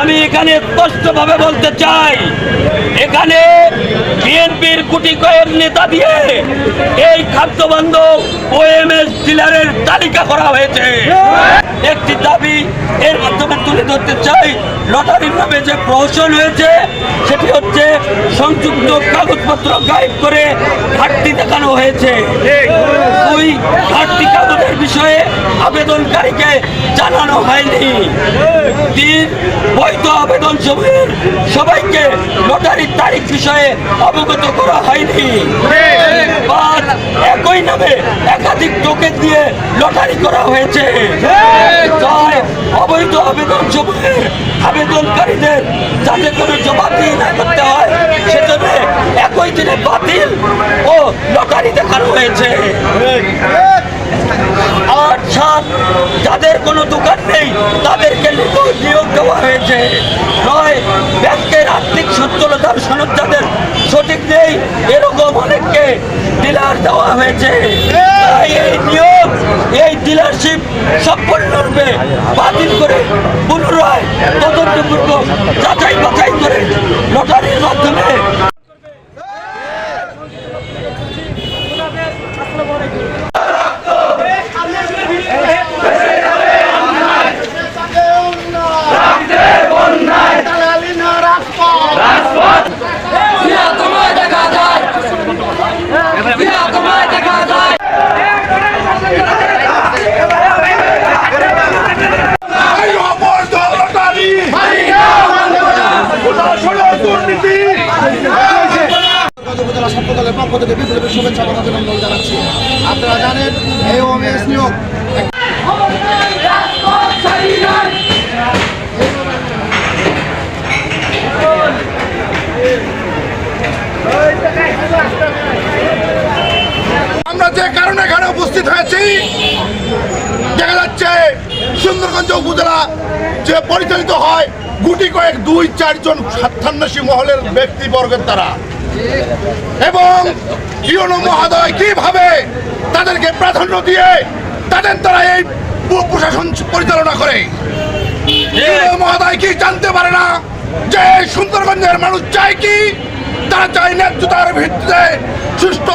আমি এখানে স্পষ্টভাবে বলতে চাই, এখানে বিএনপির কোটি কয়েক নেতা দিয়ে এই খাদ্যবান্ধব ওএমএস ডিলারের তালিকা করা হয়েছে। একটি দাবি এর মাধ্যমে তুলে ধরতে চাই, লটারির নামে যে প্রহসন হয়েছে সেটি হচ্ছে সংযুক্ত কাগজপত্র গায়েব করে ঘাটতি দেখানো হয়েছে। ওই ঘাটতি কাগজের বিষয়ে আবেদনকারীকে জানানো হয়নি। 3 বৈধ আবেদন সমূহের সবাইকে লটারির তারিখ বিষয়ে অবগত করা হয়নি। 5 একই নামে একাধিক টোকেন দিয়ে লটারি করা হয়েছে। 6 অবৈধ আবেদন সমূহের আবেদনকারীদের যাতে কোনো জবাবদিহি না করতে হয় সেজন্য একই দিনে বাতিল ও লটারি দেখানো হয়েছে। 8 7 যাদের কোনো দোকান নেই তাদেরকে নিয়োগ দেওয়া হয়েছে। 9 ব্যাংকের আর্থিক সচ্ছলতার সনদ যাদের সঠিক নেই এরকম অনেককে ডিলার দেওয়া হয়েছে। এই নিয়োগ এই ডিলারশিপ সম্পূর্ণরূপে বাতিল করে পুনরায় তদন্তপূর্বক যাচাই বাছাই করে লটারির মাধ্যমে দলের পক্ষ থেকে বিপ্লবী শুভেচ্ছা অভিনন্দন জানাচ্ছি। আপনারা জানেন এই ওএমএস নিয়োগ আমরা যে কারণে এখানে উপস্থিত হয়েছি, দেখা যাচ্ছে সুন্দরগঞ্জ উপজেলা যে পরিচালিত হয় গুটি কয়েক 2-4 জন স্বার্থান্বেষী মহলের ব্যক্তিবর্গের দ্বারা, এবং ইউনো মহোদয় কিভাবে তাদেরকে প্রাধান্য দিয়ে তাদের দ্বারা এই প্রশাসন পরিচালনা করে। ইউনো মহোদয় কি জানতে পারে না যে সুন্দরগঞ্জের মানুষ চায় কি? তারা চায় ন্যায্যতার ভিত্তিতে সুষ্ঠু